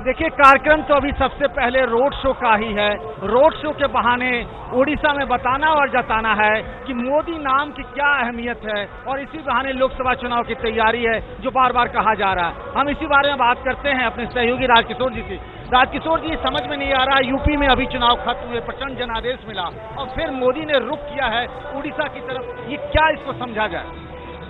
देखिए, कार्यक्रम तो अभी सबसे पहले रोड शो का ही है। रोड शो के बहाने उड़ीसा में बताना और जताना है कि मोदी नाम की क्या अहमियत है, और इसी बहाने लोकसभा चुनाव की तैयारी है जो बार बार कहा जा रहा है। हम इसी बारे में बात करते हैं अपने सहयोगी राजकिशोर जी से। राजकिशोर जी, समझ में नहीं आ रहा, यूपी में अभी चुनाव खत्म हुए, प्रचंड जनादेश मिला और फिर मोदी ने रुख किया है उड़ीसा की तरफ, ये क्या इसको समझा जाए?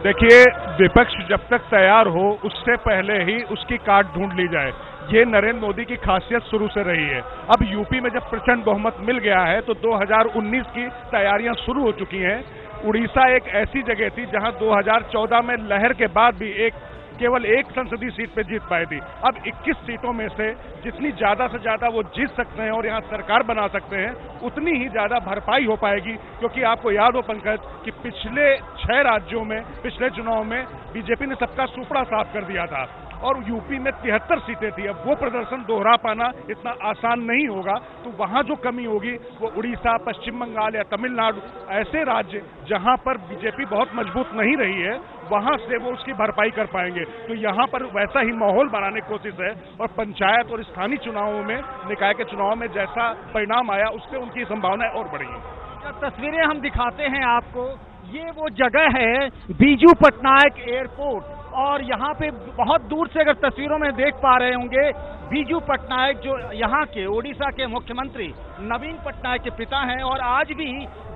देखिए, विपक्ष जब तक तैयार हो उससे पहले ही उसकी काट ढूंढ ली जाए, ये नरेंद्र मोदी की खासियत शुरू से रही है। अब यूपी में जब प्रचंड बहुमत मिल गया है तो 2019 की तैयारियां शुरू हो चुकी हैं। उड़ीसा एक ऐसी जगह थी जहां 2014 में लहर के बाद भी केवल एक संसदीय सीट पे जीत पाई थी। अब 21 सीटों में से जितनी ज्यादा से ज्यादा वो जीत सकते हैं और यहाँ सरकार बना सकते हैं, उतनी ही ज्यादा भरपाई हो पाएगी। क्योंकि आपको याद हो पंकज कि पिछले 6 राज्यों में पिछले चुनाव में बीजेपी ने सबका सुपड़ा साफ कर दिया था और यूपी में 73 सीटें थी। अब वो प्रदर्शन दोहरा पाना इतना आसान नहीं होगा, तो वहां जो कमी होगी वो उड़ीसा, पश्चिम बंगाल या तमिलनाडु, ऐसे राज्य जहां पर बीजेपी बहुत मजबूत नहीं रही है, वहां से वो उसकी भरपाई कर पाएंगे। तो यहाँ पर वैसा ही माहौल बनाने की कोशिश है और पंचायत और स्थानीय चुनावों में, निकाय के चुनाव में जैसा परिणाम आया उससे उनकी संभावनाएं और बढ़ी हैं। तस्वीरें हम दिखाते हैं आपको, ये वो जगह है बीजू पटनायक एयरपोर्ट, और यहाँ पे बहुत दूर से अगर तस्वीरों में देख पा रहे होंगे, बीजू पटनायक जो यहाँ के उड़ीसा के मुख्यमंत्री नवीन पटनायक के पिता हैं, और आज भी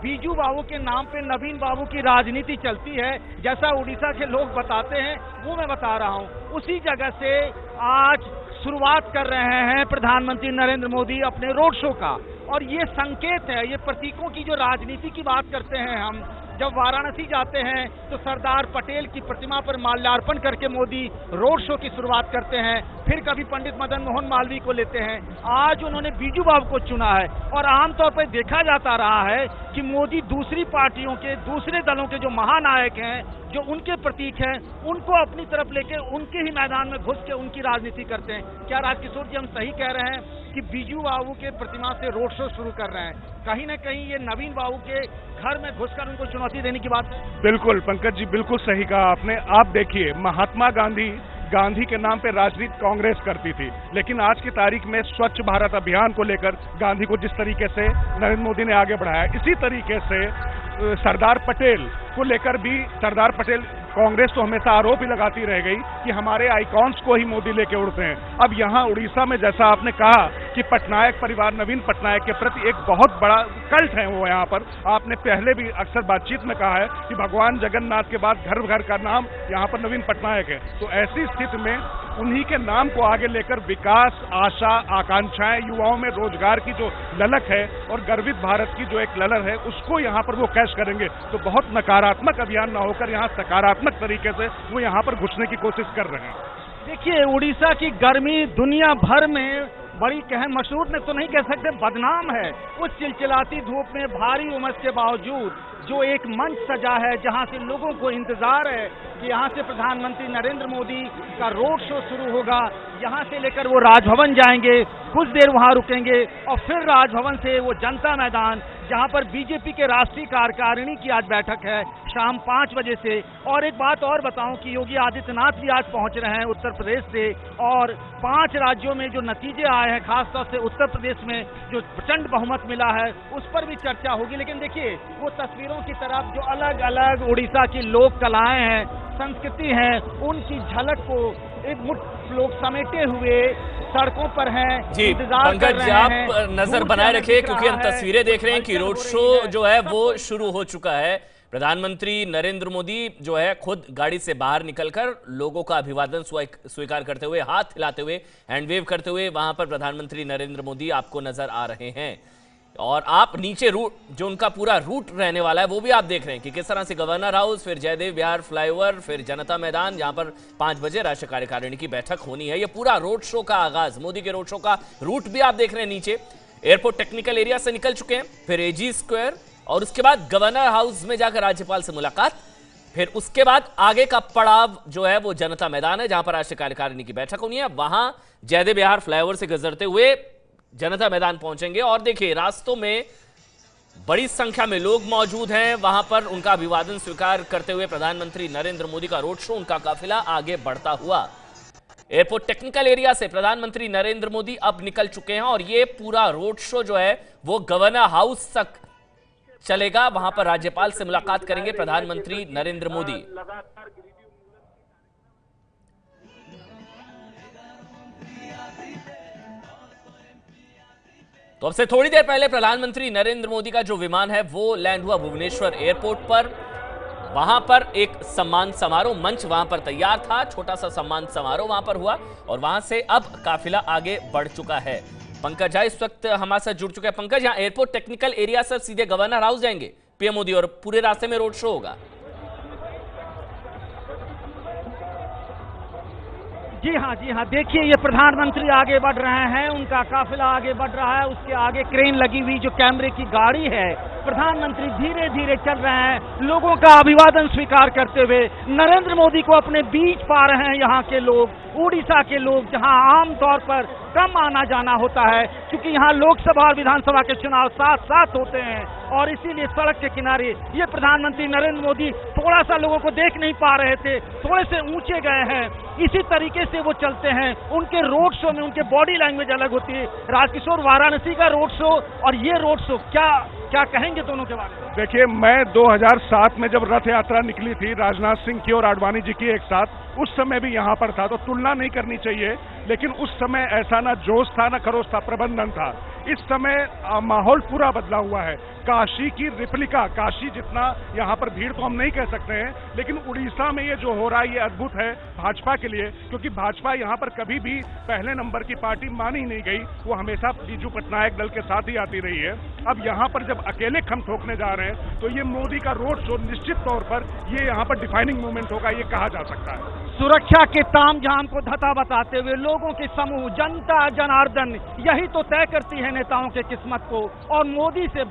बीजू बाबू के नाम पे नवीन बाबू की राजनीति चलती है, जैसा उड़ीसा के लोग बताते हैं वो मैं बता रहा हूँ। उसी जगह से आज शुरुआत कर रहे हैं प्रधानमंत्री नरेंद्र मोदी अपने रोड शो का, और ये संकेत है, ये प्रतीकों की जो राजनीति की बात करते हैं हम, जब वाराणसी जाते हैं तो सरदार पटेल की प्रतिमा पर माल्यार्पण करके मोदी रोड शो की शुरुआत करते हैं, फिर कभी पंडित मदन मोहन मालवीय को लेते हैं। आज उन्होंने बीजू बाबू को चुना है, और आमतौर पर देखा जाता रहा है कि मोदी दूसरी पार्टियों के, दूसरे दलों के जो महानायक हैं, जो उनके प्रतीक हैं, उनको अपनी तरफ लेके उनके ही मैदान में घुस के उनकी राजनीति करते हैं। क्या राजकिशोर जी हम सही कह रहे हैं कि बीजू बाबू के प्रतिमा से रोड शो शुरू कर रहे हैं? कहीं न कहीं ये नवीन बाबू के घर में घुसकर उनको चुनौती देने की बात? बिल्कुल पंकज जी, बिल्कुल सही कहा आपने। आप देखिए, महात्मा गांधी के नाम पे राजनीति कांग्रेस करती थी, लेकिन आज की तारीख में स्वच्छ भारत अभियान को लेकर गांधी को जिस तरीके से नरेंद्र मोदी ने आगे बढ़ाया, इसी तरीके से सरदार पटेल को लेकर भी सरदार पटेल कांग्रेस तो हमेशा आरोप ही लगाती रह गई कि हमारे आइकॉन्स को ही मोदी लेके उड़ते हैं। अब यहाँ उड़ीसा में जैसा आपने कहा कि पटनायक परिवार, नवीन पटनायक के प्रति एक बहुत बड़ा कल्ट है वो यहाँ पर। आपने पहले भी अक्सर बातचीत में कहा है कि भगवान जगन्नाथ के बाद घर घर का नाम यहाँ पर नवीन पटनायक है। तो ऐसी स्थिति में उन्हीं के नाम को आगे लेकर विकास, आशा, आकांक्षाएं, युवाओं में रोजगार की जो ललक है और गर्वित भारत की जो एक ललक है, उसको यहाँ पर वो कैश करेंगे। तो बहुत नकारात्मक अभियान न होकर यहाँ सकारात्मक तरीके से वो यहाँ पर घुसने की कोशिश कर रहे हैं। देखिए, उड़ीसा की गर्मी दुनिया भर में बड़ी मशहूर ने तो नहीं कह सकते, बदनाम है। उस चिलचिलाती धूप में भारी उमस के बावजूद जो एक मंच सजा है, जहां से लोगों को इंतजार है कि यहां से प्रधानमंत्री नरेंद्र मोदी का रोड शो शुरू होगा, यहां से लेकर वो राजभवन जाएंगे, कुछ देर वहां रुकेंगे और फिर राजभवन से वो जनता मैदान, जहां पर बीजेपी के राष्ट्रीय कार्यकारिणी की आज बैठक है शाम 5 बजे से। और एक बात और बताऊं कि योगी आदित्यनाथ भी आज पहुंच रहे हैं उत्तर प्रदेश से, और 5 राज्यों में जो नतीजे आए हैं, खासतौर से उत्तर प्रदेश में जो प्रचंड बहुमत मिला है, उस पर भी चर्चा होगी। लेकिन देखिए, वो तस्वीरों की तरफ जो अलग अलग उड़ीसा की लोक कलाएं हैं, संस्कृति है, उनकी झलक को एक मुठ लोग समेटे हुए सड़कों पर हैं, जी पंकज जी, आप नजर बनाए रखिए क्योंकि हम तस्वीरें देख रहे हैं कि रोड शो जो है वो शुरू हो चुका है। प्रधानमंत्री नरेंद्र मोदी जो है खुद गाड़ी से बाहर निकलकर लोगों का अभिवादन स्वीकार करते हुए, हाथ हिलाते हुए, हैंडवेव करते हुए वहां पर प्रधानमंत्री नरेंद्र मोदी आपको नजर आ रहे हैं। और आप नीचे रूट, जो उनका पूरा रूट रहने वाला है, वो भी आप देख रहे हैं कि किस तरह से गवर्नर हाउस, फिर जयदेव विहार फ्लाईओवर, फिर जनता मैदान, जहां पर 5 बजे राष्ट्रीय कार्यकारिणी की बैठक होनी है। ये पूरा रोड शो का आगाज, मोदी के रोड शो का रूट भी आप देख रहे हैं। नीचे एयरपोर्ट टेक्निकल एरिया से निकल चुके हैं, फिर एजी स्क्वायर, और उसके बाद गवर्नर हाउस में जाकर राज्यपाल से मुलाकात, फिर उसके बाद आगे का पड़ाव जो है वो जनता मैदान है, जहां पर राष्ट्रीय कार्यकारिणी की बैठक होनी है। वहां जयदेव विहार फ्लाईओवर से गुजरते हुए जनता मैदान पहुंचेंगे। और देखिए, रास्तों में बड़ी संख्या में लोग मौजूद हैं, वहां पर उनका अभिवादन स्वीकार करते हुए प्रधानमंत्री नरेंद्र मोदी का रोड शो, उनका काफिला आगे बढ़ता हुआ एयरपोर्ट टेक्निकल एरिया से प्रधानमंत्री नरेंद्र मोदी अब निकल चुके हैं और ये पूरा रोड शो जो है वो गवर्नर हाउस तक चलेगा। वहां पर राज्यपाल से मुलाकात करेंगे प्रधानमंत्री नरेंद्र मोदी। तो अब से थोड़ी देर पहले प्रधानमंत्री नरेंद्र मोदी का जो विमान है वो लैंड हुआ भुवनेश्वर एयरपोर्ट पर। वहां पर एक सम्मान समारोह मंच वहां पर तैयार था, छोटा सा सम्मान समारोह वहां पर हुआ और वहां से अब काफिला आगे बढ़ चुका है। पंकज झा इस वक्त हमारे साथ जुड़ चुके हैं। पंकज, यहाँ एयरपोर्ट टेक्निकल एरिया से सीधे गवर्नर हाउस जाएंगे पीएम मोदी और पूरे रास्ते में रोड शो होगा। जी हाँ, देखिए ये प्रधानमंत्री आगे बढ़ रहे हैं, उनका काफिला आगे बढ़ रहा है, उसके आगे क्रेन लगी हुई जो कैमरे की गाड़ी है। प्रधानमंत्री धीरे धीरे चल रहे हैं, लोगों का अभिवादन स्वीकार करते हुए नरेंद्र मोदी को अपने बीच पा रहे हैं। यहाँ के लोग, उड़ीसा के लोग, जहाँ आमतौर पर कम आना जाना होता है क्योंकि यहाँ लोकसभा और विधानसभा के चुनाव साथ साथ होते हैं और इसीलिए सड़क के किनारे ये प्रधानमंत्री नरेंद्र मोदी थोड़ा सा लोगों को देख नहीं पा रहे थे, थोड़े से ऊंचे गए हैं। इसी तरीके से वो चलते हैं। उनके रोड शो में उनके बॉडी लैंग्वेज अलग होती है। राजकिशोर, वाराणसी का रोड शो और ये रोड शो क्या कहेंगे दोनों के बारे में? देखिए, मैं 2007 में जब रथ यात्रा निकली थी राजनाथ सिंह की और आडवाणी जी की एक साथ, उस समय भी यहाँ पर था, तो तुलना नहीं करनी चाहिए। लेकिन उस समय ऐसा ना जोश था ना खरोश था, प्रबंधन था। इस समय माहौल पूरा बदला हुआ है। काशी की रिप्लिका, काशी जितना यहाँ पर भीड़ तो हम नहीं कह सकते हैं, लेकिन उड़ीसा में ये जो हो रहा है ये अद्भुत है भाजपा के लिए, क्योंकि भाजपा यहाँ पर कभी भी पहले नंबर की पार्टी मानी नहीं गई। वो हमेशा बीजू पटनायक दल के साथ ही आती रही है। अब यहाँ पर जब अकेले खम ठोकने जा रहे हैं तो ये मोदी का रोड शो निश्चित तौर पर ये यहाँ पर डिफाइनिंग मूवमेंट होगा, ये कहा जा सकता है। सुरक्षा के तामझाम को धता बताते हुए लोगों के समूह, जनता जनार्दन, यही तो तय करती है नेताओं के किस्मत को। और मोदी से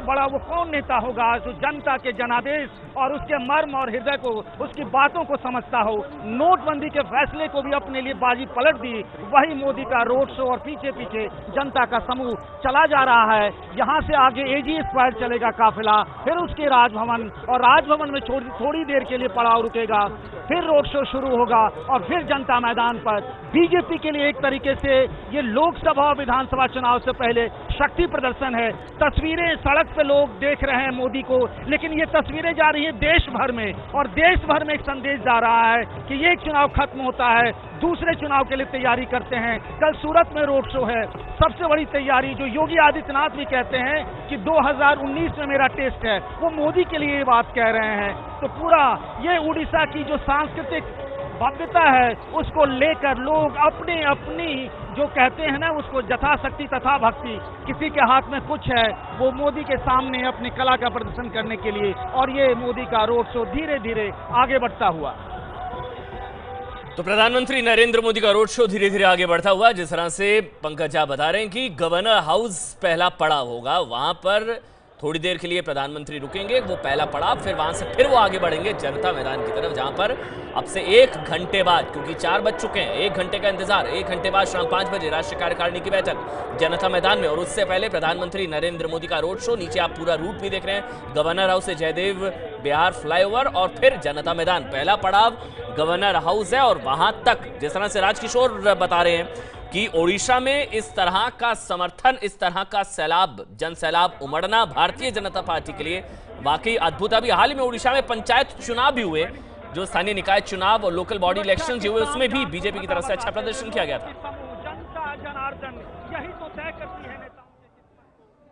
बड़ा वो कौन नेता होगा जो जनता के जनादेश और उसके मर्म और हृदय को, उसकी बातों को समझता हो। नोटबंदी के फैसले को भी अपने लिए बाजी पलट दी, वही मोदी का रोड शो और पीछे पीछे जनता का समूह चला जा रहा है। यहाँ से आगे एजी स्क्वायर चलेगा काफिला, फिर उसके राजभवन, और राजभवन में थोड़ी देर के लिए पड़ाव रुकेगा, फिर रोड शो शुरू होगा और फिर जनता मैदान पर। बीजेपी के लिए एक तरीके से ये लोकसभा और विधानसभा चुनाव से पहले शक्ति प्रदर्शन है। तस्वीरें सड़क पे लोग देख रहे हैं मोदी को, लेकिन ये तस्वीरें जा रही है देश भर में, और देश भर में एक संदेश जा रहा है कि ये चुनाव खत्म होता है, दूसरे चुनाव के लिए तैयारी करते हैं। कल सूरत में रोड शो है, सबसे बड़ी तैयारी, जो योगी आदित्यनाथ भी कहते हैं कि 2019 में मेरा टेस्ट है, वो मोदी के लिए ये बात कह रहे हैं। तो पूरा ये उड़ीसा की जो सांस्कृतिक भव्यता है उसको लेकर लोग अपनी जो कहते हैं ना उसको यथाशक्ति तथा भक्ति, किसी के हाथ में कुछ है वो मोदी के सामने अपनी कला का प्रदर्शन करने के लिए, और ये मोदी का रोड शो धीरे धीरे आगे बढ़ता हुआ। तो प्रधानमंत्री नरेंद्र मोदी का रोड शो धीरे धीरे आगे बढ़ता हुआ, जिस तरह से पंकज झा बता रहे हैं कि गवर्नर हाउस पहला पड़ाव होगा, वहां पर थोड़ी देर के लिए प्रधानमंत्री रुकेंगे, वो पहला पड़ाव, फिर वहां से फिर वो आगे बढ़ेंगे जनता मैदान की तरफ, जहां पर अब से 1 घंटे बाद, क्योंकि 4 बज चुके हैं, 1 घंटे का इंतजार, 1 घंटे बाद शाम 5 बजे राष्ट्रीय कार्यकारिणी की बैठक जनता मैदान में, और उससे पहले प्रधानमंत्री नरेंद्र मोदी का रोड शो। नीचे आप पूरा रूट भी देख रहे हैं, गवर्नर हाउस से जयदेव बिहार फ्लाईओवर और फिर जनता मैदान, पहला पड़ाव गवर्नर हाउस है। और वहां तक जिस तरह से राजकिशोर बता रहे हैं कि ओडिशा में इस तरह का समर्थन, इस तरह का सैलाब, जन सैलाब उमड़ना भारतीय जनता पार्टी के लिए वाकई अद्भुत। अभी हाल ही में ओडिशा में पंचायत चुनाव भी हुए, जो स्थानीय निकाय चुनाव और लोकल बॉडी इलेक्शन जो हुए, उसमें भी बीजेपी की तरफ से अच्छा प्रदर्शन किया गया था।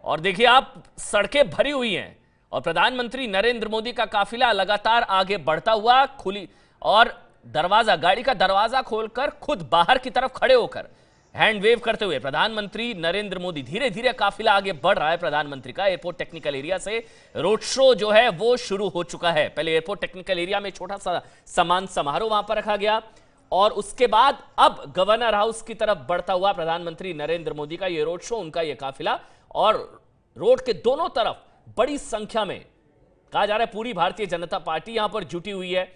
और देखिए आप, सड़कें भरी हुई हैं और प्रधानमंत्री नरेंद्र मोदी का काफिला लगातार आगे बढ़ता हुआ, खुली और दरवाजा, गाड़ी का दरवाजा खोलकर खुद बाहर की तरफ खड़े होकर हैंड वेव करते हुए प्रधानमंत्री नरेंद्र मोदी, धीरे धीरे काफिला आगे बढ़ रहा है प्रधानमंत्री का। एयरपोर्ट टेक्निकल एरिया से रोड शो जो है वो शुरू हो चुका है। पहले एयरपोर्ट टेक्निकल एरिया में छोटा सा सम्मान समारोह वहां पर रखा गया, और उसके बाद अब गवर्नर हाउस की तरफ बढ़ता हुआ प्रधानमंत्री नरेंद्र मोदी का ये रोड शो, उनका ये काफिला, और रोड के दोनों तरफ बड़ी संख्या में, कहा जा रहा है पूरी भारतीय जनता पार्टी यहां पर जुटी हुई है।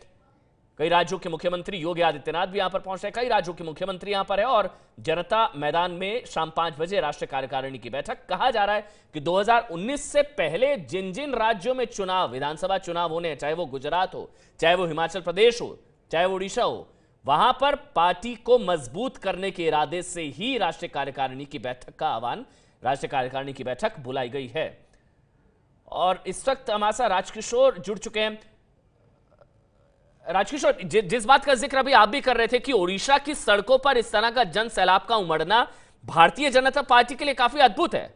कई राज्यों के मुख्यमंत्री योगी आदित्यनाथ भी यहां पर पहुंच रहे हैं, कई राज्यों के मुख्यमंत्री यहां पर है, और जनता मैदान में शाम 5 बजे राष्ट्रीय कार्यकारिणी की बैठक। कहा जा रहा है कि 2019 से पहले जिन जिन राज्यों में चुनाव, विधानसभा चुनाव होने हैं, चाहे वो गुजरात हो, चाहे वो हिमाचल प्रदेश हो, चाहे वो उड़ीसा हो, वहां पर पार्टी को मजबूत करने के इरादे से ही राष्ट्रीय कार्यकारिणी की बैठक का आह्वान, राष्ट्रीय कार्यकारिणी की बैठक बुलाई गई है। और इस वक्त हमारे साथ राजकिशोर जुड़ चुके हैं। राजकिशोर, जिस बात का जिक्र अभी आप भी कर रहे थे कि ओडिशा की सड़कों पर इस तरह का जन सैलाब का उमड़ना भारतीय जनता पार्टी के लिए काफी अद्भुत है।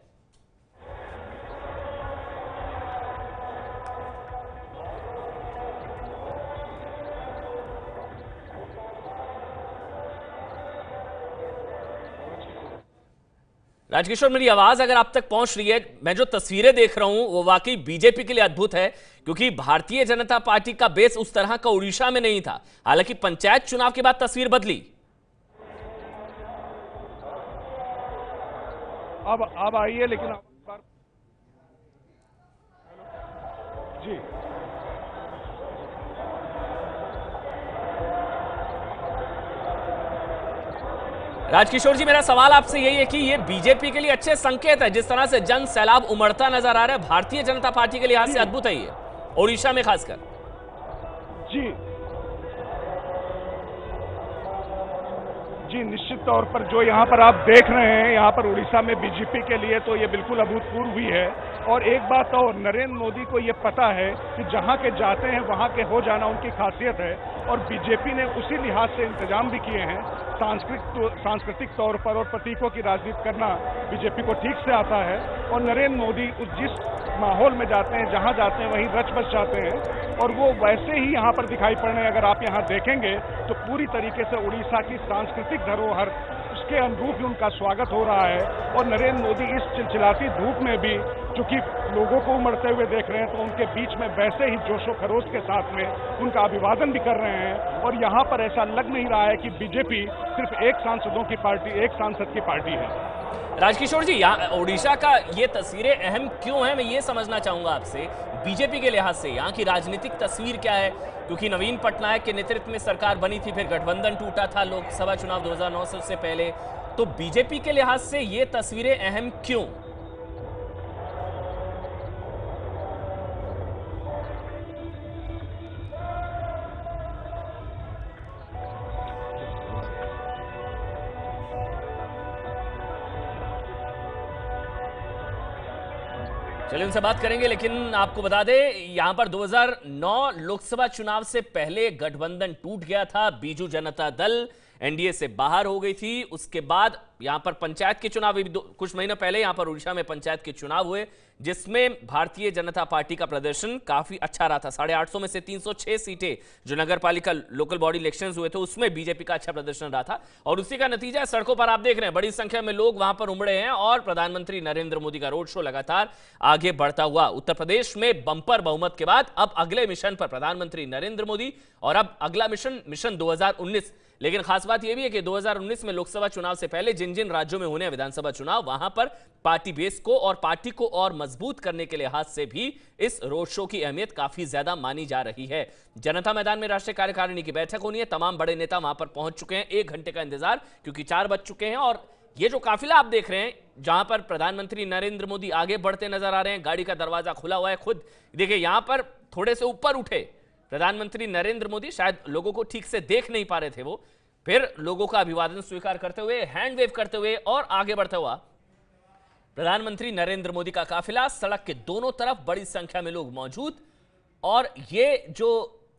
राजकिशोर, मेरी आवाज अगर आप तक पहुंच रही है, मैं जो तस्वीरें देख रहा हूं वो वाकई बीजेपी के लिए अद्भुत है, क्योंकि भारतीय जनता पार्टी का बेस उस तरह का उड़ीसा में नहीं था। हालांकि पंचायत चुनाव के बाद तस्वीर बदली। अब आइए, लेकिन जी राजकिशोर जी, मेरा सवाल आपसे यही है कि ये बीजेपी के लिए अच्छे संकेत है, जिस तरह से जन सैलाब उमड़ता नजर आ रहा है, भारतीय जनता पार्टी के लिहाज से अद्भुत है ये, ओडिशा में खासकर। जी जी, निश्चित तौर पर जो यहाँ पर आप देख रहे हैं, यहाँ पर उड़ीसा में बीजेपी के लिए तो ये बिल्कुल अभूतपूर्व भी है। और एक बात और, नरेंद्र मोदी को ये पता है कि जहाँ के जाते हैं वहाँ के हो जाना उनकी खासियत है, और बीजेपी ने उसी लिहाज से इंतजाम भी किए हैं। सांस्कृतिक तौर पर और प्रतीकों की राजनीति करना बीजेपी को ठीक से आता है, और नरेंद्र मोदी जिस माहौल में जाते हैं, जहाँ जाते हैं वहीं रच बस जाते हैं, और वो वैसे ही यहाँ पर दिखाई पड़ रहे हैं। अगर आप यहाँ देखेंगे तो पूरी तरीके से उड़ीसा की सांस्कृतिक धरोहर, उसके अनुरूप भी उनका स्वागत हो रहा है। और नरेंद्र मोदी इस चिलचिलाती धूप में भी चूंकि लोगों को उमड़ते हुए देख रहे हैं, तो उनके बीच में वैसे ही जोशो खरोश के साथ में उनका अभिवादन भी कर रहे हैं। और यहाँ पर ऐसा लग नहीं रहा है कि बीजेपी सिर्फ एक सांसदों की पार्टी, एक सांसद की पार्टी है। राजकिशोर जी, यहाँ ओडिशा का ये तस्वीरें अहम क्यों है, मैं ये समझना चाहूंगा आपसे बीजेपी के लिहाज से। यहाँ की राजनीतिक तस्वीर क्या है, क्योंकि नवीन पटनायक के नेतृत्व में सरकार बनी थी, फिर गठबंधन टूटा था लोकसभा चुनाव 2009 से पहले, तो बीजेपी के लिहाज से ये तस्वीरें अहम क्यों? चलिए उनसे बात करेंगे, लेकिन आपको बता दें यहां पर 2009 लोकसभा चुनाव से पहले गठबंधन टूट गया था, बीजू जनता दल एनडीए से बाहर हो गई थी। उसके बाद यहां पर पंचायत के चुनाव भी कुछ महीने पहले यहां पर उड़ीसा में पंचायत के चुनाव हुए, जिसमें भारतीय जनता पार्टी का प्रदर्शन काफी अच्छा रहा था। 850 में से 306 सीटें जो नगर पालिका लोकल बॉडी इलेक्शंस हुए थे उसमें बीजेपी का अच्छा प्रदर्शन रहा था, और उसी का नतीजा सड़कों पर आप देख रहे हैं, बड़ी संख्या में लोग वहां पर उमड़े हैं और प्रधानमंत्री नरेंद्र मोदी का रोड शो लगातार आगे बढ़ता हुआ। उत्तर प्रदेश में बंपर बहुमत के बाद अब अगले मिशन पर प्रधानमंत्री नरेंद्र मोदी, और अब अगला मिशन 2019। लेकिन खास बात यह भी है कि 2019 में लोकसभा चुनाव से पहले जिन जिन राज्यों में होने विधानसभा चुनाव, वहां पर पार्टी बेस को और पार्टी को और मजबूत करने के लिहाज से भी इस रोड शो की अहमियत काफी ज्यादा मानी जा रही है। जनता मैदान में राष्ट्रीय कार्यकारिणी की बैठक होनी है, तमाम बड़े नेता वहां पर पहुंच चुके हैं। 1 घंटे का इंतजार, क्योंकि 4 बज चुके हैं, और ये जो काफिला आप देख रहे हैं जहां पर प्रधानमंत्री नरेंद्र मोदी आगे बढ़ते नजर आ रहे हैं, गाड़ी का दरवाजा खुला हुआ है। खुद देखिए यहां पर थोड़े से ऊपर उठे प्रधानमंत्री नरेंद्र मोदी, शायद लोगों को ठीक से देख नहीं पा रहे थे वो, फिर लोगों का अभिवादन स्वीकार करते हुए, हैंड वेव करते हुए और आगे बढ़ता हुआ प्रधानमंत्री नरेंद्र मोदी का काफिला, सड़क के दोनों तरफ बड़ी संख्या में लोग मौजूद। और ये जो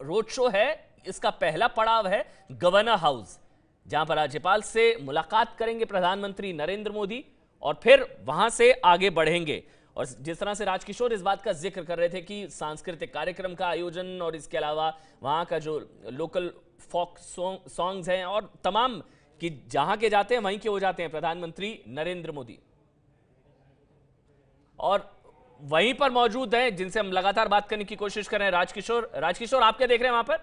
रोड शो है इसका पहला पड़ाव है गवर्नर हाउस, जहां पर राज्यपाल से मुलाकात करेंगे प्रधानमंत्री नरेंद्र मोदी और फिर वहां से आगे बढ़ेंगे। और जिस तरह से राजकिशोर इस बात का जिक्र कर रहे थे कि सांस्कृतिक कार्यक्रम का आयोजन और इसके अलावा वहां का जो लोकल फोक सॉन्ग्स हैं और तमाम कि जहां के जाते हैं वहीं के हो जाते हैं प्रधानमंत्री नरेंद्र मोदी, और वहीं पर मौजूद हैं जिनसे हम लगातार बात करने की कोशिश कर रहे हैं। राजकिशोर आप क्या देख रहे हैं वहां पर?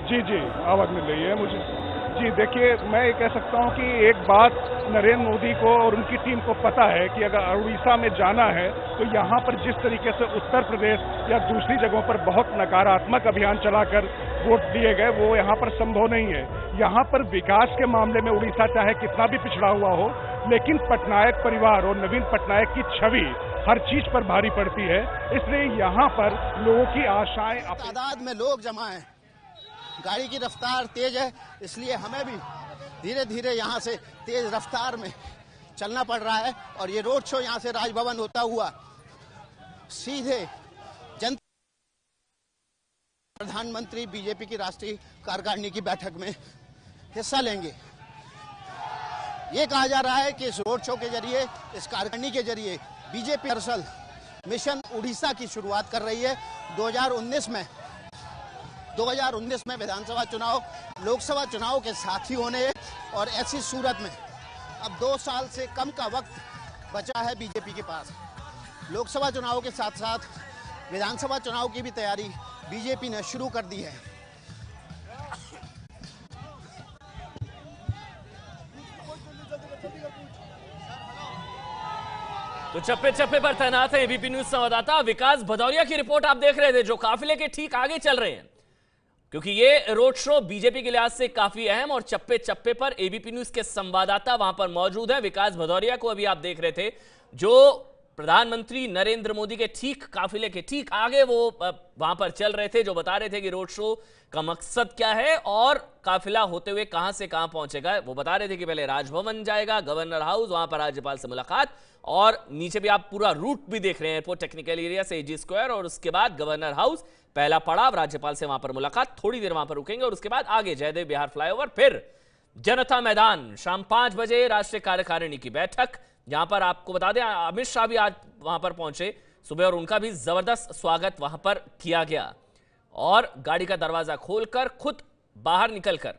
जी, आवाज मिल रही है मुझे। जी देखिए, मैं ये कह सकता हूं कि एक बात नरेंद्र मोदी को और उनकी टीम को पता है कि अगर उड़ीसा में जाना है तो यहाँ पर जिस तरीके से उत्तर प्रदेश या दूसरी जगहों पर बहुत नकारात्मक अभियान चलाकर वोट दिए गए, वो यहाँ पर संभव नहीं है। यहाँ पर विकास के मामले में उड़ीसा चाहे कितना भी पिछड़ा हुआ हो, लेकिन पटनायक परिवार और नवीन पटनायक की छवि हर चीज पर भारी पड़ती है। इसलिए यहाँ पर लोगों की आशाएं तादाद में लोग जमा हैं, गाड़ी की रफ्तार तेज है, इसलिए हमें भी धीरे धीरे यहाँ से तेज रफ्तार में चलना पड़ रहा है। और ये रोड शो यहाँ से राजभवन होता हुआ सीधे जनता प्रधानमंत्री बीजेपी की राष्ट्रीय कार्यकारिणी की बैठक में हिस्सा लेंगे। ये कहा जा रहा है कि इस रोड शो के जरिए, इस कार्यकारिणी के जरिए बीजेपी दरअसल मिशन उड़ीसा की शुरुआत कर रही है। 2019 में विधानसभा चुनाव लोकसभा चुनाव के साथ ही होने हैं और ऐसी सूरत में अब 2 साल से कम का वक्त बचा है बीजेपी के पास। लोकसभा चुनाव के साथ साथ विधानसभा चुनाव की भी तैयारी बीजेपी ने शुरू कर दी है। तो चप्पे चप्पे पर तैनात है एबीपी न्यूज संवाददाता विकास भदौरिया की रिपोर्ट आप देख रहे थे, जो काफिले के ठीक आगे चल रहे हैं, क्योंकि ये रोड शो बीजेपी के लिहाज से काफी अहम और चप्पे चप्पे पर एबीपी न्यूज के संवाददाता वहां पर मौजूद है। विकास भदौरिया को अभी आप देख रहे थे, जो प्रधानमंत्री नरेंद्र मोदी के ठीक काफिले के ठीक आगे वो वहां पर चल रहे थे, जो बता रहे थे कि रोड शो का मकसद क्या है और काफिला होते हुए कहां से कहां पहुंचेगा। वो बता रहे थे कि पहले राजभवन जाएगा, गवर्नर हाउस, वहां पर राज्यपाल से मुलाकात, और नीचे भी आप पूरा रूट भी देख रहे हैं, एयरपोर्ट टेक्निकल एरिया से एजी स्क्वायर, और उसके बाद गवर्नर हाउस, पहला पड़ाव राज्यपाल से वहां पर मुलाकात, थोड़ी देर वहां पर रुकेंगे और उसके बाद आगे जयदेव बिहार फ्लाईओवर, फिर जनता मैदान, शाम 5 बजे राष्ट्रीय कार्यकारिणी की बैठक। यहां पर आपको बता दें अमित शाह भी आज वहां पर पहुंचे सुबह और उनका भी जबरदस्त स्वागत वहां पर किया गया, और गाड़ी का दरवाजा खोलकर खुद बाहर निकलकर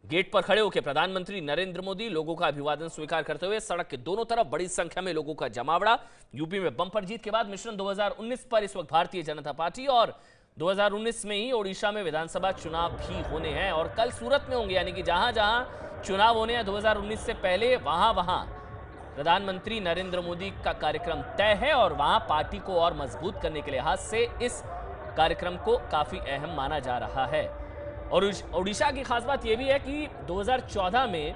गेट पर खड़े होकर प्रधानमंत्री नरेंद्र मोदी लोगों का अभिवादन स्वीकार करते हुए सड़क के दोनों तरफ बड़ी संख्या में लोगों का जमावड़ा। यूपी में बम्पर जीत के बाद मिशन 2019 पर इस वक्त भारतीय जनता पार्टी, और 2019 में ही ओडिशा में विधानसभा चुनाव भी होने हैं और कल सूरत में होंगे, यानी कि जहां जहां चुनाव होने हैं 2019 से पहले वहां प्रधानमंत्री नरेंद्र मोदी का कार्यक्रम तय है, और वहां पार्टी को और मजबूत करने के लिहाज से इस कार्यक्रम को काफी अहम माना जा रहा है। और ओडिशा की खास बात यह भी है कि 2014 में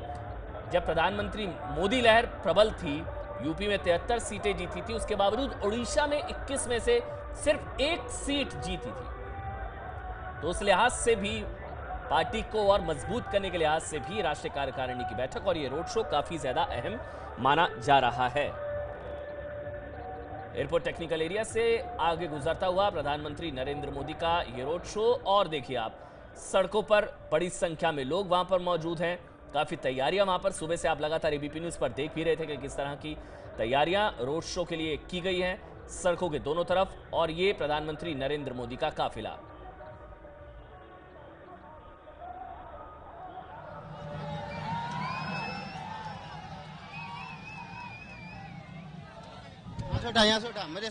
जब प्रधानमंत्री मोदी लहर प्रबल थी, यूपी में 73 सीटें जीती थी, उसके बावजूद ओडिशा में 21 में से सिर्फ 1 सीट जीती थी। तो उस लिहाज से भी पार्टी को और मजबूत करने के लिहाज से भी राष्ट्रीय कार्यकारिणी की बैठक और ये रोड शो काफी ज्यादा अहम माना जा रहा है। एयरपोर्ट टेक्निकल एरिया से आगे गुजरता हुआ प्रधानमंत्री नरेंद्र मोदी का ये रोड शो, और देखिए आप सड़कों पर बड़ी संख्या में लोग वहां पर मौजूद हैं। काफी तैयारियां वहां पर सुबह से आप लगातार एबीपी न्यूज पर देख भी रहे थे कि किस तरह की तैयारियां रोड शो के लिए की गई हैं सड़कों के दोनों तरफ, और ये प्रधानमंत्री नरेंद्र मोदी का काफिला। यहाँ से उठा मेरे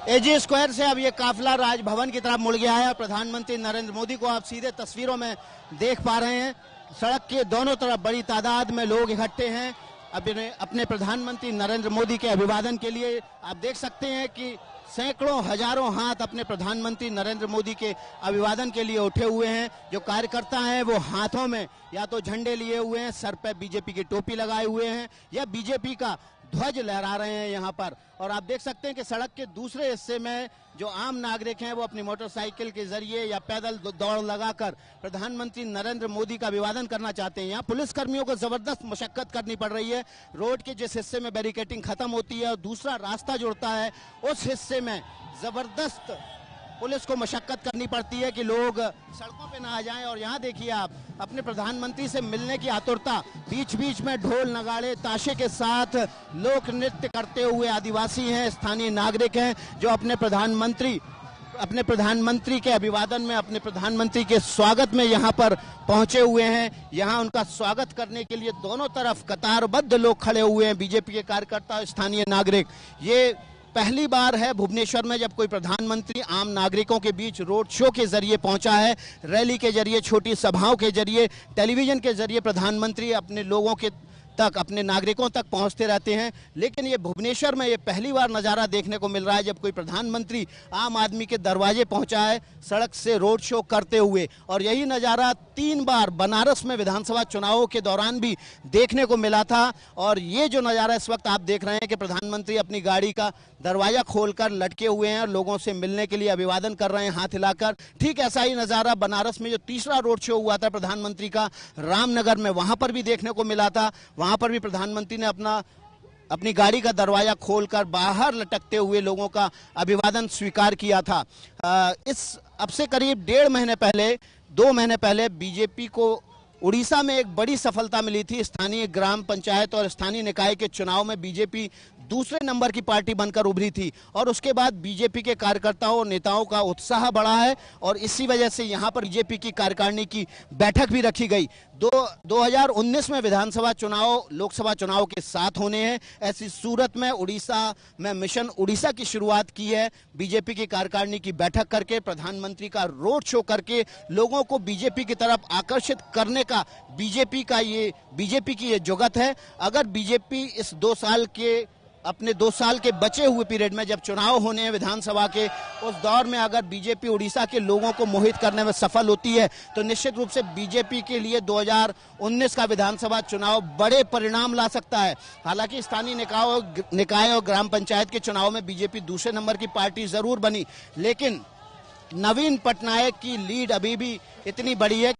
एजी स्क्वायर से अब ये काफिला राजभवन की तरफ मुड़ गया है और प्रधानमंत्री नरेंद्र मोदी को आप सीधे तस्वीरों में देख पा रहे हैं। सड़क के दोनों तरफ बड़ी तादाद में लोग इकट्ठे हैं अपने प्रधानमंत्री नरेंद्र मोदी के अभिवादन के लिए। आप देख सकते हैं कि सैकड़ों हजारों हाथ अपने प्रधानमंत्री नरेंद्र मोदी के अभिवादन के लिए उठे हुए हैं। जो कार्यकर्ता हैं वो हाथों में या तो झंडे लिए हुए हैं, सर पे बीजेपी की टोपी लगाए हुए हैं, या बीजेपी का ध्वज लहरा रहे हैं यहाँ पर। और आप देख सकते हैं कि सड़क के दूसरे हिस्से में जो आम नागरिक हैं वो अपनी मोटरसाइकिल के जरिए या पैदल दौड़ लगाकर प्रधानमंत्री नरेंद्र मोदी का अभिवादन करना चाहते हैं। यहाँ पुलिसकर्मियों को जबरदस्त मशक्कत करनी पड़ रही है। रोड के जिस हिस्से में बैरिकेटिंग खत्म होती है और दूसरा रास्ता जुड़ता है, उस हिस्से में जबरदस्त पुलिस को मशक्कत करनी पड़ती है कि लोग सड़कों पे ना आ जाएं। और यहाँ देखिए आप अपने प्रधानमंत्री से मिलने की आतुरता, बीच बीच में ढोल नगाड़े ताशे के साथ लोक नृत्य करते हुए आदिवासी हैं, स्थानीय नागरिक हैं, जो अपने प्रधानमंत्री के अभिवादन में, अपने प्रधानमंत्री के स्वागत में यहाँ पर पहुंचे हुए हैं। यहाँ उनका स्वागत करने के लिए दोनों तरफ कतारबद्ध लोग खड़े हुए हैं, बीजेपी के कार्यकर्ता, स्थानीय नागरिक। ये पहली बार है भुवनेश्वर में जब कोई प्रधानमंत्री आम नागरिकों के बीच रोड शो के जरिए पहुंचा है। रैली के जरिए, छोटी सभाओं के जरिए, टेलीविजन के जरिए प्रधानमंत्री अपने लोगों के तक, अपने नागरिकों तक पहुंचते रहते हैं। लेकिन ये भुवनेश्वर में ये पहली बार नज़ारा देखने को मिल रहा है जब कोई प्रधानमंत्री आम आदमी के दरवाजे पहुंचा है सड़क से रोड शो करते हुए। और यही नज़ारा 3 बार बनारस में विधानसभा चुनावों के दौरान भी देखने को मिला था। और ये जो नज़ारा इस वक्त आप देख रहे हैं कि प्रधानमंत्री अपनी गाड़ी का दरवाजा खोलकर लटके हुए हैं और लोगों से मिलने के लिए अभिवादन कर रहे हैं हाथ हिलाकर। ठीक ऐसा ही नज़ारा बनारस में जो तीसरा रोड शो हुआ था प्रधानमंत्री का रामनगर में, वहां पर भी देखने को मिला था। वहां पर भी प्रधानमंत्री ने अपनी गाड़ी का दरवाजा खोलकर बाहर लटकते हुए लोगों का अभिवादन स्वीकार किया था। अब से करीब 1.5 महीने पहले, 2 महीने पहले बीजेपी को उड़ीसा में एक बड़ी सफलता मिली थी। स्थानीय ग्राम पंचायत और स्थानीय निकाय के चुनाव में बीजेपी दूसरे नंबर की पार्टी बनकर उभरी थी और उसके बाद बीजेपी के कार्यकर्ताओं और नेताओं का उत्साह बढ़ा है और इसी वजह से यहां पर बीजेपी की कार्यकारिणी की बैठक भी रखी गई। 2019 में विधानसभा चुनाव लोकसभा चुनाव के साथ होने हैं। ऐसी सूरत में उड़ीसा में मिशन उड़ीसा की शुरुआत की है बीजेपी की कार्यकारिणी की बैठक करके, प्रधानमंत्री का रोड शो करके लोगों को बीजेपी की तरफ आकर्षित करने का बीजेपी की ये जुगत है। अगर बीजेपी इस 2 साल के बचे हुए पीरियड में जब चुनाव होने हैं विधानसभा के, उस दौर में अगर बीजेपी उड़ीसा के लोगों को मोहित करने में सफल होती है तो निश्चित रूप से बीजेपी के लिए 2019 का विधानसभा चुनाव बड़े परिणाम ला सकता है। हालांकि स्थानीय निकाय और ग्राम पंचायत के चुनाव में बीजेपी दूसरे नंबर की पार्टी जरूर बनी, लेकिन नवीन पटनायक की लीड अभी भी इतनी बड़ी है।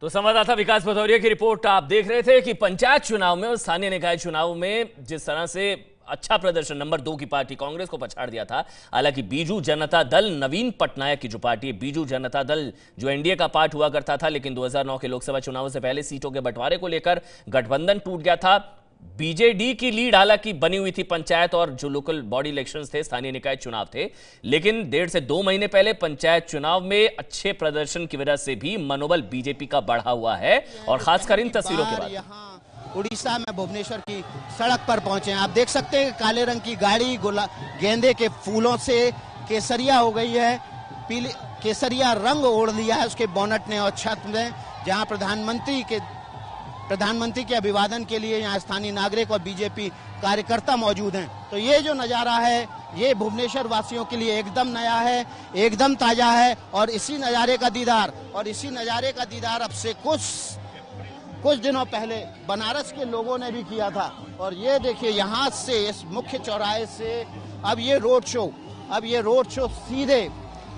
तो संवाददाता विकास भदौरिया की रिपोर्ट आप देख रहे थे कि पंचायत चुनाव में और स्थानीय निकाय चुनाव में जिस तरह से अच्छा प्रदर्शन नंबर 2 की पार्टी कांग्रेस को पछाड़ दिया था। हालांकि बीजू जनता दल, नवीन पटनायक की जो पार्टी है बीजू जनता दल, जो एनडीए का पार्ट हुआ करता था, लेकिन 2009 के लोकसभा चुनावों से पहले सीटों के बंटवारे को लेकर गठबंधन टूट गया था। बीजेडी की लीड हालांकि बनी हुई थी पंचायत और जो लोकल बॉडी इलेक्शंस थे, स्थानीय निकाय चुनाव थे, लेकिन 1.5 से 2 महीने पहले पंचायत चुनाव में अच्छे प्रदर्शन की वजह से भी मनोबल बीजेपी का बढ़ा हुआ है। और खासकर इन तस्वीरों के बाद उड़ीसा में भुवनेश्वर की सड़क पर पहुंचे हैं। आप देख सकते हैं काले रंग की गाड़ी गेंदे के फूलों से केसरिया हो गई है, पीले केसरिया रंग ओढ़ लिया है उसके बोनट ने और छत में, जहां प्रधानमंत्री के अभिवादन के लिए यहाँ स्थानीय नागरिक और बीजेपी कार्यकर्ता मौजूद हैं। तो ये जो नज़ारा है ये भुवनेश्वर वासियों के लिए एकदम नया है, एकदम ताजा है। और इसी नज़ारे का दीदार अब से कुछ दिनों पहले बनारस के लोगों ने भी किया था। और ये देखिए यहाँ से इस मुख्य चौराहे से अब ये रोड शो सीधे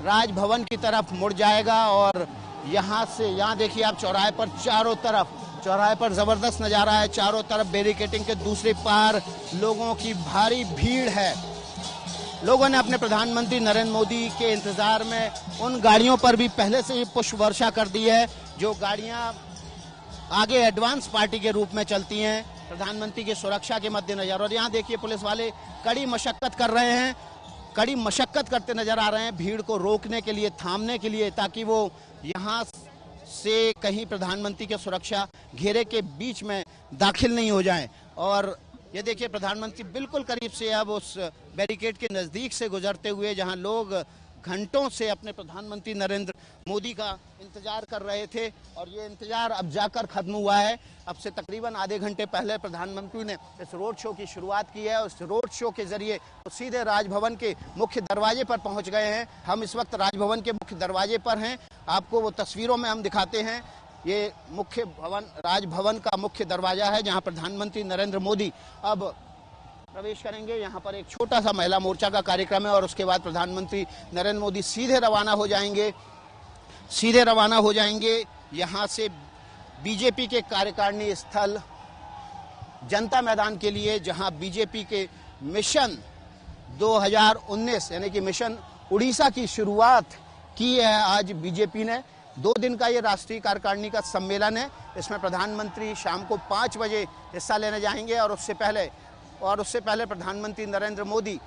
राजभवन की तरफ मुड़ जाएगा। और यहाँ देखिए आप चौराहे पर जबरदस्त नजारा है। चारों तरफ बैरिकेडिंग के दूसरे पार लोगों की भारी भीड़ है। लोगों ने अपने प्रधानमंत्री नरेंद्र मोदी के इंतजार में उन गाड़ियों पर भी पहले से ही पुष्प वर्षा कर दी है जो गाड़ियां आगे एडवांस पार्टी के रूप में चलती हैं प्रधानमंत्री की सुरक्षा के मद्देनजर। और यहाँ देखिए पुलिस वाले कड़ी मशक्कत करते नजर आ रहे हैं भीड़ को रोकने के लिए, थामने के लिए, ताकि वो यहाँ से कहीं प्रधानमंत्री के सुरक्षा घेरे के बीच में दाखिल नहीं हो जाएं। और ये देखिए प्रधानमंत्री बिल्कुल करीब से अब उस बैरिकेड के नज़दीक से गुजरते हुए, जहां लोग घंटों से अपने प्रधानमंत्री नरेंद्र मोदी का इंतजार कर रहे थे और ये इंतजार अब जाकर खत्म हुआ है। अब से तकरीबन आधे घंटे पहले प्रधानमंत्री ने इस रोड शो की शुरुआत की है और इस रोड शो के जरिए तो सीधे राजभवन के मुख्य दरवाजे पर पहुंच गए हैं। हम इस वक्त राजभवन के मुख्य दरवाजे पर हैं, आपको वो तस्वीरों में हम दिखाते हैं। ये राजभवन का मुख्य दरवाजा है जहां प्रधानमंत्री नरेंद्र मोदी अब प्रवेश करेंगे। यहाँ पर एक छोटा सा महिला मोर्चा का कार्यक्रम है और उसके बाद प्रधानमंत्री नरेंद्र मोदी सीधे रवाना हो जाएंगे यहाँ से बीजेपी के कार्यकारिणी स्थल जनता मैदान के लिए, जहां बीजेपी के मिशन 2019 यानी कि मिशन उड़ीसा की शुरुआत की है। आज बीजेपी ने 2 दिन का ये राष्ट्रीय कार्यकारिणी का सम्मेलन है। इसमें प्रधानमंत्री शाम को 5 बजे हिस्सा लेने जाएंगे और उससे पहले प्रधानमंत्री नरेंद्र मोदी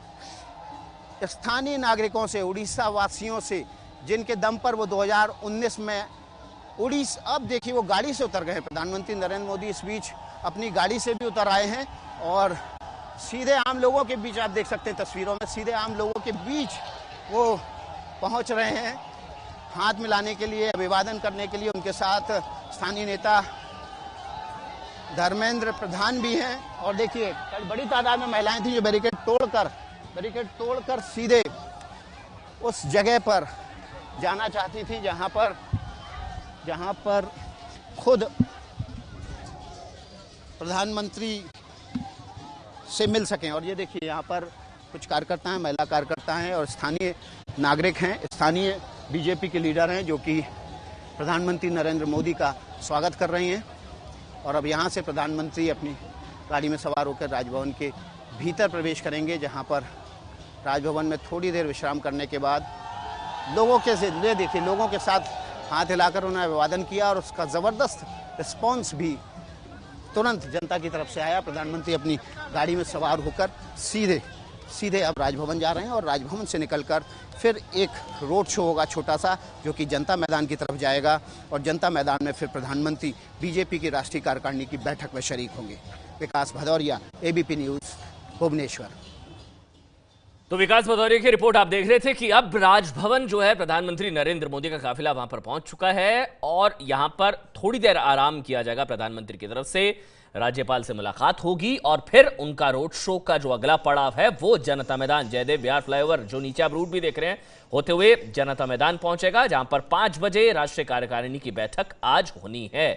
स्थानीय नागरिकों से, उड़ीसा वासियों से, जिनके दम पर वो 2019 में अब देखिए वो गाड़ी से उतर गए हैं। प्रधानमंत्री नरेंद्र मोदी इस बीच अपनी गाड़ी से भी उतर आए हैं और सीधे आम लोगों के बीच, आप देख सकते हैं तस्वीरों में, सीधे आम लोगों के बीच वो पहुंच रहे हैं। हाथ मिलाने के लिए, अभिवादन करने के लिए उनके साथ स्थानीय नेता धर्मेंद्र प्रधान भी हैं। और देखिए बड़ी तादाद में महिलाएं थी जो बैरिकेड तोड़कर सीधे उस जगह पर जाना चाहती थी जहां पर खुद प्रधानमंत्री से मिल सकें। और ये देखिए यहाँ पर कुछ कार्यकर्ता हैं, महिला कार्यकर्ता हैं और स्थानीय नागरिक हैं, स्थानीय बीजेपी के लीडर हैं जो कि प्रधानमंत्री नरेंद्र मोदी का स्वागत कर रही हैं। और अब यहाँ से प्रधानमंत्री अपनी गाड़ी में सवार होकर राजभवन के भीतर प्रवेश करेंगे, जहाँ पर राजभवन में थोड़ी देर विश्राम करने के बाद लोगों के साथ हाथ हिलाकर उन्होंने अभिवादन किया और उसका ज़बरदस्त रिस्पॉन्स भी तुरंत जनता की तरफ से आया। प्रधानमंत्री अपनी गाड़ी में सवार होकर सीधे अब राजभवन जा रहे हैं और राजभवन से निकलकर फिर एक रोड शो होगा छोटा सा, जो कि जनता मैदान की तरफ जाएगा और जनता मैदान में फिर प्रधानमंत्री बीजेपी की राष्ट्रीय कार्यकारिणी की बैठक में शरीक होंगे। विकास भदौरिया, एबीपी न्यूज़, भुवनेश्वर। तो विकास भदौरिया की रिपोर्ट आप देख रहे थे कि अब राजभवन जो है, प्रधानमंत्री नरेंद्र मोदी का काफिला वहां पर पहुंच चुका है और यहां पर थोड़ी देर आराम किया जाएगा। प्रधानमंत्री की तरफ से राज्यपाल से मुलाकात होगी और फिर उनका रोड शो का जो अगला पड़ाव है वो जनता मैदान, जयदेव बिहार फ्लाईओवर जो नीचे आप रूट भी देख रहे हैं होते हुए जनता मैदान पहुंचेगा, जहां पर 5 बजे राष्ट्रीय कार्यकारिणी की बैठक आज होनी है।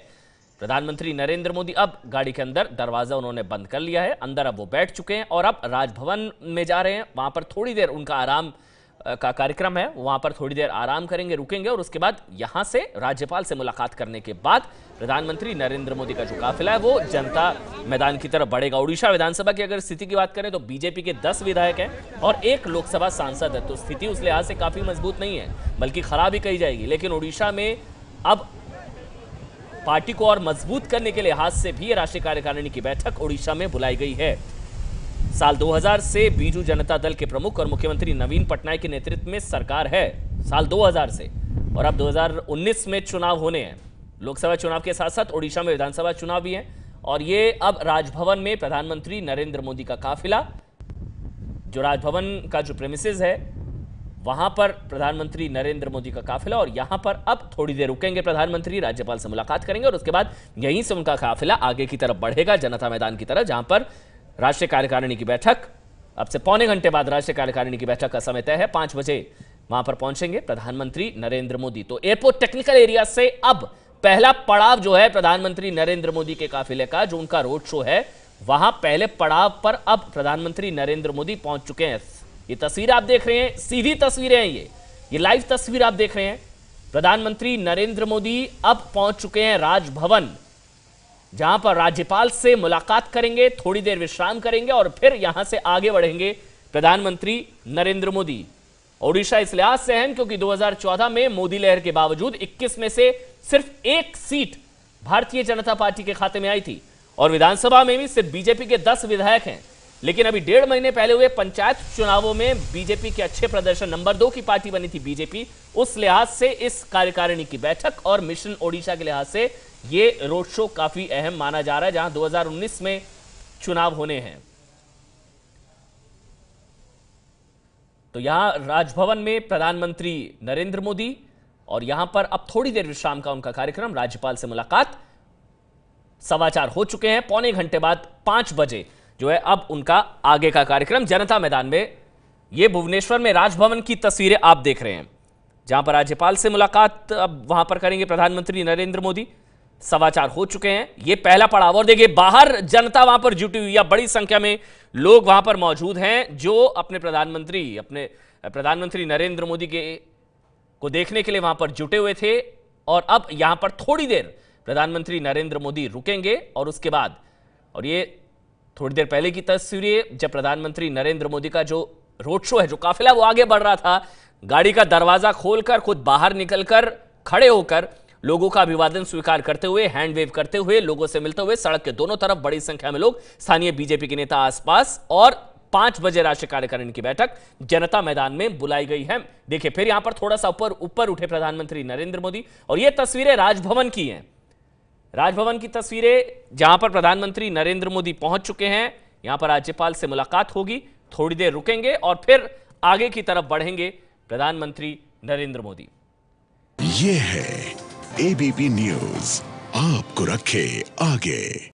प्रधानमंत्री नरेंद्र मोदी अब गाड़ी के अंदर, दरवाजा उन्होंने बंद कर लिया है, अंदर अब वो बैठ चुके हैं और अब राजभवन में जा रहे हैं। वहां पर थोड़ी देर उनका आराम का कार्यक्रम है, वहां पर थोड़ी देर आराम करेंगे, रुकेंगे और उसके बाद यहां से राज्यपाल से मुलाकात करने के बाद प्रधानमंत्री नरेंद्र मोदी का जो काफिला है वो जनता मैदान की तरफ बढ़ेगा। उड़ीसा विधानसभा की अगर स्थिति की बात करें तो बीजेपी के 10 विधायक हैं और 1 लोकसभा सांसद है, तो स्थिति उस लिहाज से काफी मजबूत नहीं है, बल्कि खराब ही कही जाएगी। लेकिन उड़ीसा में अब पार्टी को और मजबूत करने के लिहाज से भी राष्ट्रीय कार्यकारिणी की बैठक उड़ीसा में बुलाई गई है। साल 2000 से बीजू जनता दल के प्रमुख और मुख्यमंत्री नवीन पटनायक के नेतृत्व में सरकार है, साल 2000 से, और अब 2019 में चुनाव होने हैं। लोकसभा चुनाव के साथ साथ उड़ीसा में विधानसभा चुनाव भी हैं और ये अब राजभवन में प्रधानमंत्री नरेंद्र मोदी का काफिला, जो राजभवन का जो प्रेमिसेस है वहां पर प्रधानमंत्री नरेंद्र मोदी का काफिला, और यहां पर अब थोड़ी देर रुकेंगे प्रधानमंत्री, राज्यपाल से मुलाकात करेंगे और उसके बाद यहीं से उनका काफिला आगे की तरफ बढ़ेगा जनता मैदान की तरफ, जहां पर राष्ट्रीय कार्यकारिणी की बैठक अब से पौने घंटे बाद राष्ट्रीय कार्यकारिणी की बैठक का समय तय है। 5 बजे वहां पर पहुंचेंगे प्रधानमंत्री नरेंद्र मोदी। तो एयरपोर्ट टेक्निकल एरिया से अब पहला पड़ाव जो है प्रधानमंत्री नरेंद्र मोदी के काफिले का, जो उनका रोड शो है, वहां पहले पड़ाव पर अब प्रधानमंत्री नरेंद्र मोदी पहुंच चुके हैं। ये तस्वीर आप देख रहे हैं, सीधी तस्वीरें हैं, ये लाइव तस्वीर आप देख रहे हैं। प्रधानमंत्री नरेंद्र मोदी अब पहुंच चुके हैं राजभवन, जहां पर राज्यपाल से मुलाकात करेंगे, थोड़ी देर विश्राम करेंगे और फिर यहां से आगे बढ़ेंगे प्रधानमंत्री नरेंद्र मोदी। ओडिशा इस लिहाज से अहम क्योंकि 2014 में मोदी लहर के बावजूद 21 में से सिर्फ 1 सीट भारतीय जनता पार्टी के खाते में आई थी और विधानसभा में भी सिर्फ बीजेपी के 10 विधायक हैं। लेकिन अभी 1.5 महीने पहले हुए पंचायत चुनावों में बीजेपी के अच्छे प्रदर्शन, नंबर 2 की पार्टी बनी थी बीजेपी, उस लिहाज से इस कार्यकारिणी की बैठक और मिशन ओडिशा के लिहाज से ये रोड शो काफी अहम माना जा रहा है, जहां 2019 में चुनाव होने हैं। तो यहां राजभवन में प्रधानमंत्री नरेंद्र मोदी और यहां पर अब थोड़ी देर विश्राम का उनका कार्यक्रम, राज्यपाल से मुलाकात, समाचार हो चुके हैं। पौने घंटे बाद 5 बजे जो है अब उनका आगे का कार्यक्रम जनता मैदान में। ये भुवनेश्वर में राजभवन की तस्वीरें आप देख रहे हैं, जहां पर राज्यपाल से मुलाकात अब वहां पर करेंगे प्रधानमंत्री नरेंद्र मोदी। समाचार हो चुके हैं, ये पहला पड़ाव। और देखिए बाहर जनता वहां पर जुटी हुई है, बड़ी संख्या में लोग वहां पर मौजूद हैं जो अपने प्रधानमंत्री नरेंद्र मोदी को देखने के लिए वहां पर जुटे हुए थे। और अब यहां पर थोड़ी देर प्रधानमंत्री नरेंद्र मोदी रुकेंगे और उसके बाद, और ये थोड़ी देर पहले की तस्वीरें जब प्रधानमंत्री नरेंद्र मोदी का जो रोड शो है, जो काफिला वो आगे बढ़ रहा था, गाड़ी का दरवाजा खोलकर खुद बाहर निकलकर खड़े होकर लोगों का अभिवादन स्वीकार करते हुए, हैंड वेव करते हुए, लोगों से मिलते हुए सड़क के दोनों तरफ बड़ी संख्या में लोग, स्थानीय बीजेपी के नेता आसपास। और 5 बजे राष्ट्रीय कार्यकारिणी की बैठक जनता मैदान में बुलाई गई है। देखिए फिर यहां पर थोड़ा सा ऊपर उठे प्रधानमंत्री नरेंद्र मोदी और ये तस्वीरें राजभवन की हैं, राजभवन की तस्वीरें जहां पर प्रधानमंत्री नरेंद्र मोदी पहुंच चुके हैं। यहां पर राज्यपाल से मुलाकात होगी, थोड़ी देर रुकेंगे और फिर आगे की तरफ बढ़ेंगे प्रधानमंत्री नरेंद्र मोदी। ये है एबीपी न्यूज, आपको रखे आगे।